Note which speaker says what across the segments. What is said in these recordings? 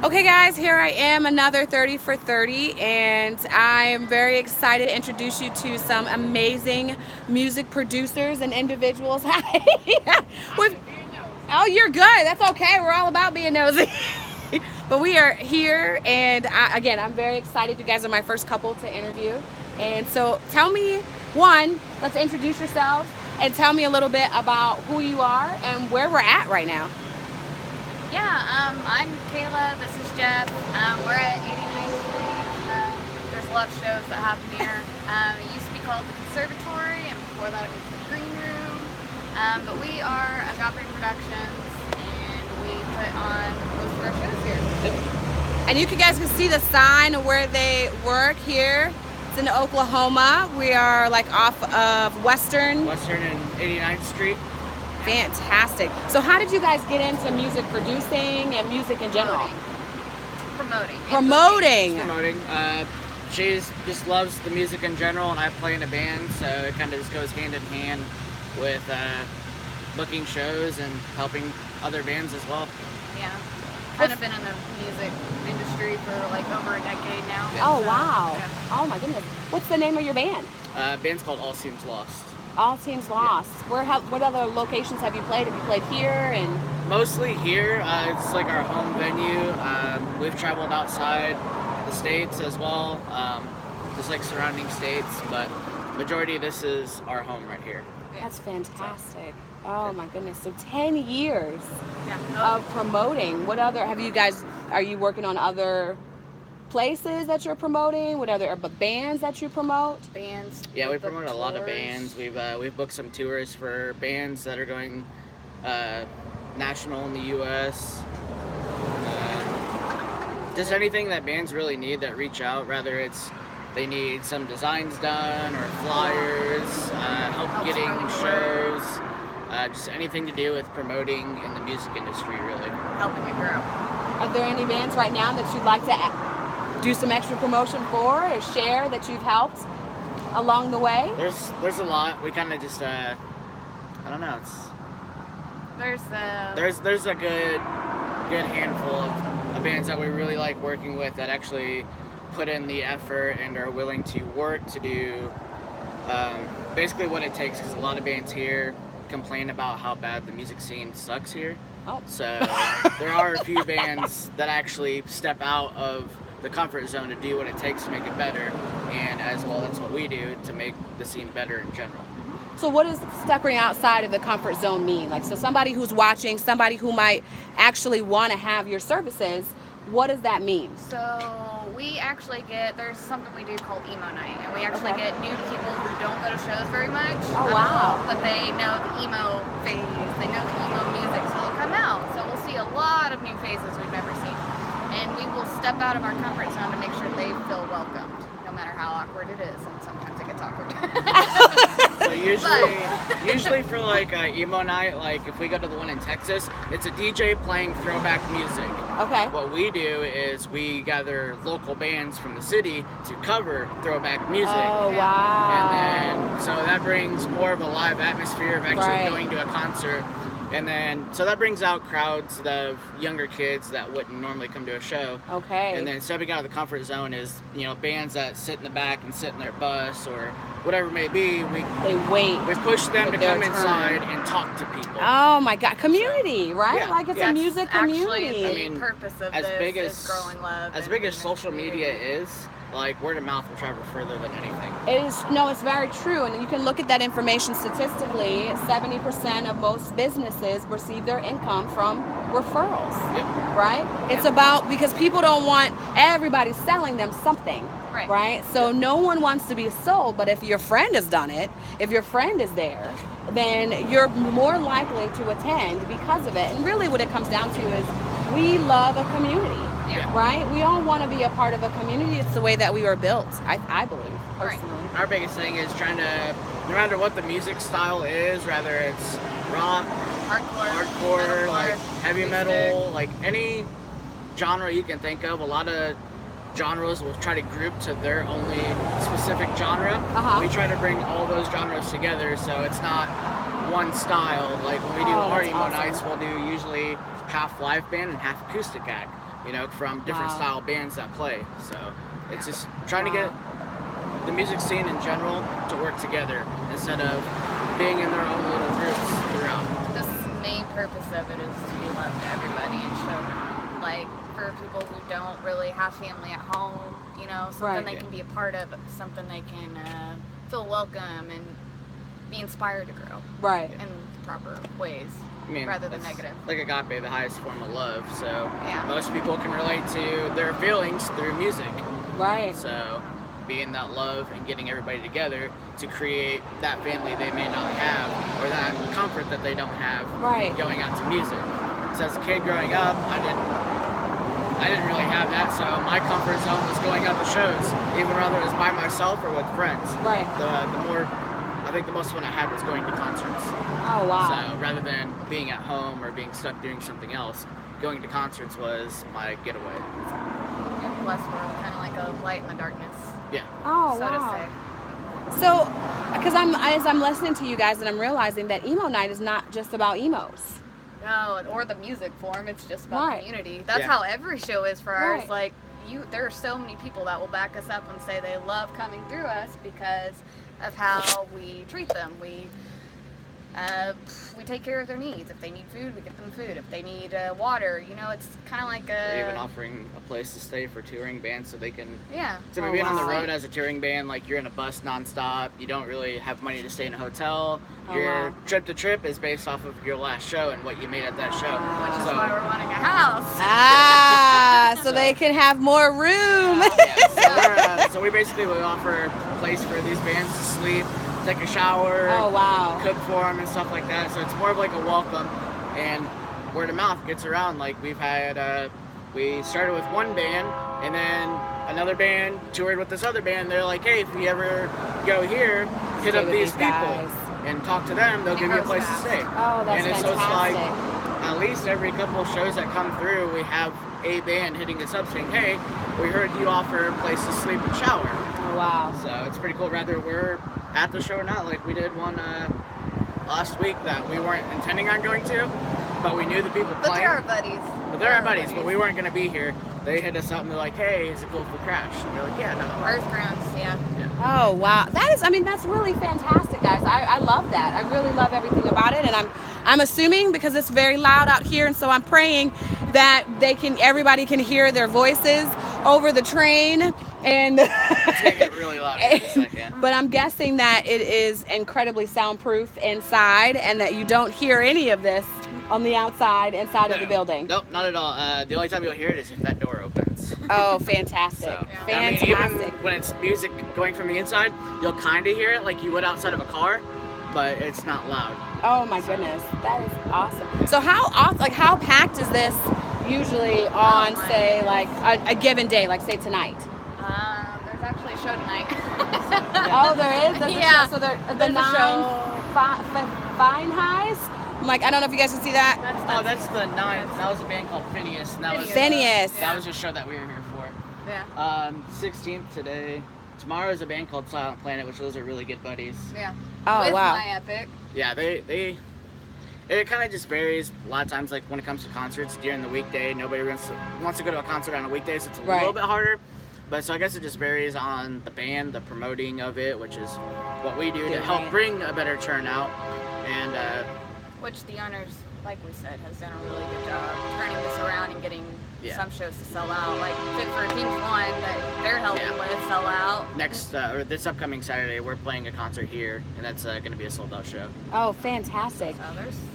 Speaker 1: Okay guys, here I am, another 30 for 30, and I am very excited to introduce you to some amazing music producers and individuals. Hi. With- oh, you're good. That's okay. We're all about being nosy. But we are here, and again, I'm very excited. You guys are my first couple to interview. And so tell me, one, let's introduce yourselves, and tell me a little bit about who you are and where we're at right now.
Speaker 2: I'm Kayla. This is Jeff. We're at 89th Street. There's a lot of shows that happen here. It used to be called the Conservatory, and before that it was the Green Room. But we are Agape Productions, and we put on most of our shows here.
Speaker 1: And you guys can see the sign of where they work here. It's in Oklahoma. We are like off of
Speaker 3: Western and 89th Street.
Speaker 1: Fantastic. So how did you guys get into music producing and music in general?
Speaker 2: Promoting.
Speaker 1: Promoting.
Speaker 3: She just loves the music in general, and I play in a band, so it kind of just goes hand in hand with booking shows and helping other bands as well.
Speaker 2: Yeah. Kind of been in the music industry for like over a decade now.
Speaker 1: Oh, wow.
Speaker 2: Yeah.
Speaker 1: Oh, my goodness. What's the name of your band?
Speaker 3: Band's called All Seems Lost.
Speaker 1: All Seems Lost. What other locations have you played? Have you played here? And
Speaker 3: Mostly here. It's like our home venue. We've traveled outside the states as well, just like surrounding states, but majority of this is our home right here.
Speaker 1: that's fantastic. Oh my goodness. So 10 years
Speaker 2: Yeah.
Speaker 1: of promoting. What other are you working on other places that you're promoting? What other bands that you promote?
Speaker 2: Bands.
Speaker 3: Yeah, we
Speaker 2: book
Speaker 3: promote a lot of
Speaker 2: tours.
Speaker 3: bands. We've booked some tours for bands that are going national in the U.S. Just anything that bands really need that reach out, whether it's they need some designs done or flyers, help getting shows, just anything to do with promoting in the music industry, really.
Speaker 2: Helping it grow.
Speaker 1: Are there any bands right now that you'd like to do some extra promotion for or share that you've helped along the way?
Speaker 3: There's a lot. We kind of just I don't know. There's a good handful of bands that we really like working with that actually put in the effort and are willing to work to do basically what it takes, because a lot of bands here complain about how bad the music scene sucks here.
Speaker 1: Oh.
Speaker 3: So there are a few bands that actually step out of the comfort zone to do what it takes to make it better, and as well that's what we do to make the scene better in general.
Speaker 1: So what does stepping outside of the comfort zone mean? Like, so somebody who's watching, somebody who might actually want to have your services, what does that mean?
Speaker 2: So we actually there's something we do called emo night, and we actually get new people who don't go to shows very much.
Speaker 1: Oh, wow.
Speaker 2: But they know the emo phase, they know the emo music, so they'll come out. So we'll see a lot of new faces we've never seen. And we will step out of our comfort zone to make sure they feel welcomed, no matter how awkward it is, and sometimes it gets awkward.
Speaker 3: So usually for like emo night, like if we go to the one in Texas, it's a DJ playing throwback music.
Speaker 1: Okay.
Speaker 3: What we do is we gather local bands from the city to cover throwback music.
Speaker 1: Oh, wow.
Speaker 3: And then, so that brings more of a live atmosphere of actually
Speaker 1: Right.
Speaker 3: going to a concert. And then, so that brings out crowds of younger kids that wouldn't normally come to a show.
Speaker 1: Okay.
Speaker 3: And then stepping out of the comfort zone is, bands that sit in the back and sit in their bus or whatever it may be.
Speaker 1: They wait.
Speaker 3: We push them
Speaker 1: for
Speaker 3: to
Speaker 1: their
Speaker 3: come
Speaker 1: turn.
Speaker 3: inside and talk to people.
Speaker 1: Oh my God, community, right?
Speaker 3: Yeah.
Speaker 1: Like it's
Speaker 3: Yeah.
Speaker 1: a music
Speaker 2: Actually,
Speaker 1: community.
Speaker 2: the purpose of
Speaker 3: as
Speaker 2: this
Speaker 3: big
Speaker 2: is
Speaker 3: as
Speaker 2: growing love.
Speaker 3: as
Speaker 2: and
Speaker 3: big as social
Speaker 2: community.
Speaker 3: media is, like word of mouth will travel further than anything.
Speaker 1: It's very true, and you can look at that information statistically. 70% of most businesses receive their income from referrals,
Speaker 3: Yep.
Speaker 1: right? It's about, because people don't want everybody selling them something,
Speaker 2: Right.
Speaker 1: So no one wants to be sold, but if your friend has done it, if your friend is there, then you're more likely to attend because of it. And really what it comes down to is we love a community.
Speaker 3: Yeah.
Speaker 1: Right? We all want to be a part of a community. It's the way that we were built, I believe,
Speaker 2: Right.
Speaker 1: personally.
Speaker 3: Our biggest thing is trying to, no matter what the music style is, whether it's rock, hardcore, like heavy metal, like any genre you can think of, a lot of genres will try to group to their only specific genre.
Speaker 1: Uh-huh.
Speaker 3: We try to bring all those genres together so it's not one style. Like when we do
Speaker 1: Oh,
Speaker 3: our
Speaker 1: that's
Speaker 3: emo
Speaker 1: awesome.
Speaker 3: nights, we'll do usually half live band and half acoustic act. you know, from different
Speaker 1: Wow.
Speaker 3: style bands that play. So it's just trying to get the music scene in general to work together instead of being in their own little groups throughout.
Speaker 2: The main purpose of it is to be loved to everybody and show them, like, for people who don't really have family at home, you know, something
Speaker 1: Right.
Speaker 2: they can be a part of, something they can feel welcome and be inspired to grow
Speaker 1: Right.
Speaker 2: in proper ways,
Speaker 3: I mean,
Speaker 2: rather than
Speaker 3: it's
Speaker 2: negative.
Speaker 3: like Agape, the highest form of love. So
Speaker 2: Yeah.
Speaker 3: most people can relate to their feelings through music.
Speaker 1: Right.
Speaker 3: So being that love and getting everybody together to create that family they may not have, or that comfort that they don't have,
Speaker 1: Right.
Speaker 3: going out to music. So as a kid growing up, I didn't really have that. So my comfort zone was going out to shows, even whether it was by myself or with friends.
Speaker 1: Right.
Speaker 3: I think the most fun I had was going to concerts.
Speaker 1: Oh wow.
Speaker 3: So rather than being at home or being stuck doing something else, going to concerts was my getaway.
Speaker 2: You're blessed, we're kind of like a light in the darkness,
Speaker 3: Yeah.
Speaker 1: Oh
Speaker 2: so to
Speaker 1: wow.
Speaker 2: say.
Speaker 1: So, because as I'm listening to you guys, and I'm realizing that emo night is not just about emos.
Speaker 2: No, or the music form, it's just about
Speaker 1: Right.
Speaker 2: community. That's
Speaker 3: Yeah.
Speaker 2: how every show is for ours.
Speaker 1: Right.
Speaker 2: Like, there are so many people that will back us up and say they love coming through us because of how we treat them. We take care of their needs. If they need food, we get them food. If they need water, you know, it's kind of like
Speaker 3: Or even
Speaker 2: a
Speaker 3: offering a place to stay for touring bands so they can.
Speaker 2: yeah.
Speaker 3: So
Speaker 1: Oh,
Speaker 3: being on the
Speaker 1: wow.
Speaker 3: road as a touring band, like you're in a bus nonstop, you don't really have money to stay in a hotel.
Speaker 1: Oh,
Speaker 3: Your
Speaker 1: wow.
Speaker 3: trip to trip is based off of your last show and what you made at that show.
Speaker 2: Which is
Speaker 3: So,
Speaker 2: why we're wanting a house.
Speaker 1: Ah, so they can have more room.
Speaker 3: so we basically would offer a place for these bands to sleep, take a shower,
Speaker 1: Oh wow.
Speaker 3: cook for them and stuff like that. So it's more of like a welcome, and word of mouth gets around. Like we've had, we started with one band, and then another band toured with this other band. They're like, hey, if we ever go here, hit
Speaker 1: Stay
Speaker 3: up
Speaker 1: with
Speaker 3: these
Speaker 1: these
Speaker 3: people
Speaker 1: guys.
Speaker 3: and talk to them. They'll give you a place to stay.
Speaker 1: Oh, that's
Speaker 3: and so it's like
Speaker 1: fantastic.
Speaker 3: at least every couple of shows that come through, we have a band hitting us up saying, hey, we heard you offer a place to sleep and shower.
Speaker 1: Oh wow.
Speaker 3: So it's pretty cool. Whether we're at the show or not, like we did one last week that we weren't intending on going to, but we knew the people
Speaker 2: But
Speaker 3: playing.
Speaker 2: they're our buddies.
Speaker 3: But they're our buddies, but we weren't going to be here. They hit us up and they're like, hey, is it cool if we crash? And we're like, yeah, no.
Speaker 2: Earth grounds, yeah.
Speaker 1: Oh wow. That's really fantastic, guys. I love that. I really love everything about it, and I'm assuming because it's very loud out here, and so I'm praying that everybody can hear their voices over the train. And
Speaker 3: It's going to get really loud in a second.
Speaker 1: but I'm guessing that it is incredibly soundproof inside, and that you don't hear any of this on the inside of the building.
Speaker 3: Nope, not at all. The only time you'll hear it is if that door opens.
Speaker 1: Oh, fantastic.
Speaker 3: So,
Speaker 1: Fantastic.
Speaker 3: I mean, even when it's music going from the inside, you'll kind of hear it like you would outside of a car, but it's not loud.
Speaker 1: Oh my goodness, that is awesome. So how packed is this usually on, say, like a given day, like say tonight?
Speaker 2: There's actually a show tonight.
Speaker 1: Oh, there is. There's a
Speaker 2: Yeah.
Speaker 1: show. So the
Speaker 2: There's a
Speaker 1: nine fine highs. I'm like, I don't know if you guys can see that.
Speaker 3: That's the 9th. That was a band called Phineas. And that was
Speaker 1: Phineas.
Speaker 3: That was a show that we were here for.
Speaker 2: Yeah.
Speaker 3: 16th today. Tomorrow is a band called Silent Planet, which those are really good buddies.
Speaker 2: Yeah.
Speaker 1: Oh
Speaker 2: With
Speaker 1: wow.
Speaker 2: my epic.
Speaker 3: Yeah, it kind of just varies. A lot of times, like when it comes to concerts during the weekday, nobody wants to go to a concert on a weekday, so it's a
Speaker 1: Right.
Speaker 3: little bit harder. But so I guess it just varies on the band, the promoting of it, which is what we do to help
Speaker 1: Right.
Speaker 3: bring a better turnout. And
Speaker 2: Which the owners, like we said, has done a really good job turning this around and getting
Speaker 3: Yeah.
Speaker 2: some shows to sell out. Like Fit for a King's one that they're helping
Speaker 3: Yeah.
Speaker 2: with sell out.
Speaker 3: or this upcoming Saturday, we're playing a concert here, and that's going to be a sold-out show.
Speaker 1: Oh, fantastic.
Speaker 2: So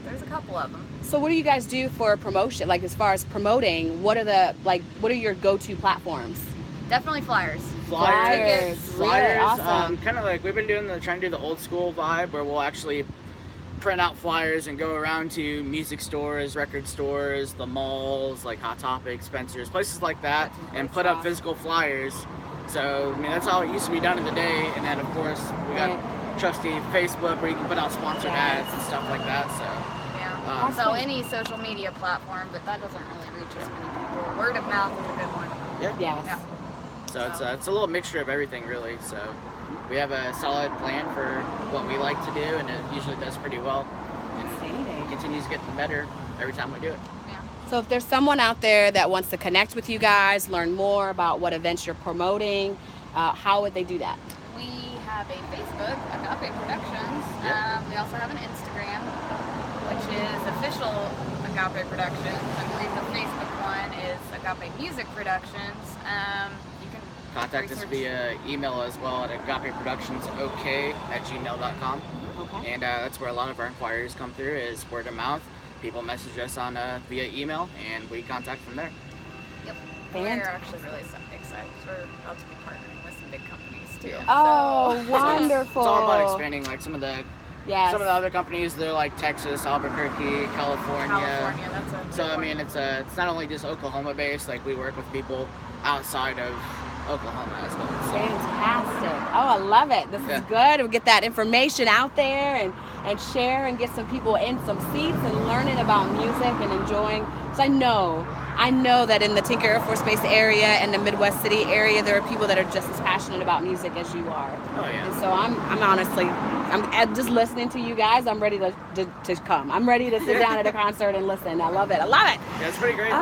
Speaker 2: there's a couple of them.
Speaker 1: So what do you guys do for promotion? Like as far as promoting, what are your go-to platforms?
Speaker 2: Definitely flyers.
Speaker 1: Flyers. Really awesome.
Speaker 3: Kind of like we've been trying to do the old school vibe where we'll actually print out flyers and go around to music stores, record stores, the malls, like Hot Topic, Spencer's, places like that, and put up physical flyers. So, I mean, that's how it used to be done in the day. And then, of course, we got trusty Facebook where you can put out sponsored ads and stuff like that. So,
Speaker 2: Yeah. So any social media platform, but that doesn't really reach as many people. Word of mouth is a good one.
Speaker 1: Yes.
Speaker 2: Yeah.
Speaker 3: so it's a little mixture of everything, really. So, we have a solid plan for what we like to do, and it usually does pretty well. And it continues getting better every time we do it.
Speaker 2: Yeah.
Speaker 1: So if there's someone out there that wants to connect with you guys, learn more about what events you're promoting, how would they do that?
Speaker 2: We have a Facebook, Agape Productions. We also have an Instagram, which is official Agape Productions. I believe the Facebook one is Agape Music Productions. You can
Speaker 3: contact us via email as well at agapeproductionsok@gmail.com.
Speaker 1: Okay.
Speaker 3: And that's where a lot of our inquiries come through, is word of mouth. People message us on via email, and we contact from there.
Speaker 2: Yep. We're actually really excited. We're about to be partnering with some big companies too.
Speaker 1: Oh,
Speaker 2: so,
Speaker 1: wonderful.
Speaker 3: It's all about expanding. Like some of the other companies, they're like Texas, Albuquerque, California.
Speaker 2: That's a
Speaker 3: So I mean, it's not only just Oklahoma based. Like we work with people outside of Oklahoma as well. So.
Speaker 1: Fantastic. Oh, I love it. This is good. We'll get that information out there and share and get some people in some seats and learning about music and enjoying. So I know that in the Tinker Air Force Base area and the Midwest City area, there are people that are just as passionate about music as you are.
Speaker 3: Oh yeah.
Speaker 1: And so I'm honestly, I'm just listening to you guys. I'm ready to come. I'm ready to sit down at a concert and listen. I love it. I love it.
Speaker 3: Yeah, it's pretty great.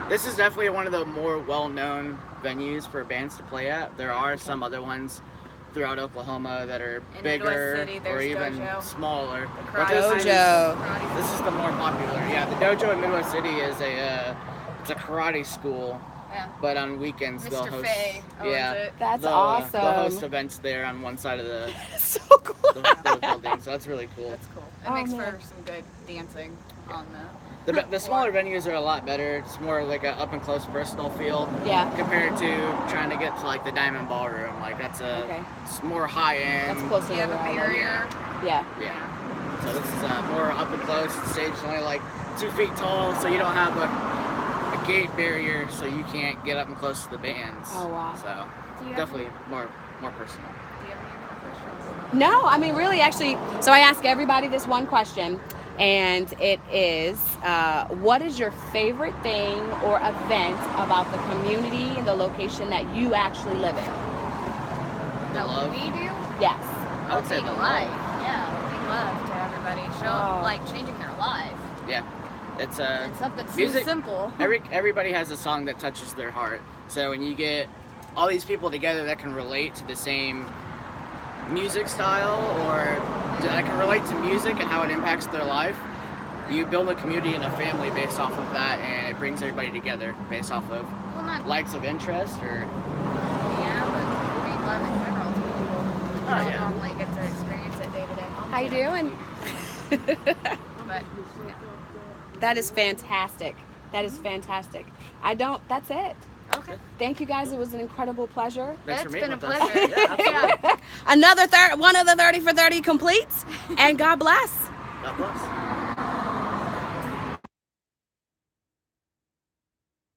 Speaker 3: This is definitely one of the more well-known venues for bands to play at. There are some other ones throughout Oklahoma that are bigger
Speaker 2: City,
Speaker 3: or even
Speaker 2: Dojo.
Speaker 3: smaller.
Speaker 1: Dojo.
Speaker 3: This is the more popular. Yeah, the Dojo in Midwest City is it's a karate school.
Speaker 2: Yeah.
Speaker 3: But on weekends they'll host.
Speaker 1: That's awesome.
Speaker 3: They'll host events there on one side of the
Speaker 1: so cool.
Speaker 3: the building. So that's really cool.
Speaker 2: That's cool. It makes for some good dancing on
Speaker 3: the smaller venues are a lot better. It's more like an up and close personal feel.
Speaker 1: Yeah.
Speaker 3: Compared to trying to get to like the Diamond Ballroom. Like that's it's more high end.
Speaker 1: That's closer to
Speaker 2: the barrier.
Speaker 1: Yeah.
Speaker 3: So this is more up and close. The stage is only like 2 feet tall, so you don't have a gate barrier, so you can't get up and close to the bands.
Speaker 1: Oh wow.
Speaker 3: So definitely more personal.
Speaker 2: Do you have any more questions?
Speaker 1: No, I mean really actually, so I ask everybody this one question, and it is, what is your favorite thing or event about the community and the location that you actually live in?
Speaker 2: That we do?
Speaker 1: Yes.
Speaker 3: I would say
Speaker 2: the life. Yeah, we love to everybody. Like changing their life.
Speaker 3: Yeah. It's
Speaker 2: something
Speaker 3: music,
Speaker 2: so simple.
Speaker 3: Everybody has a song that touches their heart. So when you get all these people together that can relate to the same music style, or that can relate to music and how it impacts their life, you build a community and a family based off of that, and it brings everybody together based off of likes of interest or.
Speaker 2: Yeah, but we love in general to people. You don't normally get to experience it day to day.
Speaker 1: How you doing?
Speaker 2: But
Speaker 1: that is fantastic. That is fantastic. That's it.
Speaker 2: Okay.
Speaker 1: Thank you guys. It was an incredible pleasure.
Speaker 3: Thanks for meeting
Speaker 2: It's been
Speaker 3: with
Speaker 2: a
Speaker 3: us.
Speaker 2: pleasure.
Speaker 1: Another one of the 30 for 30 completes, and God bless.
Speaker 3: God bless.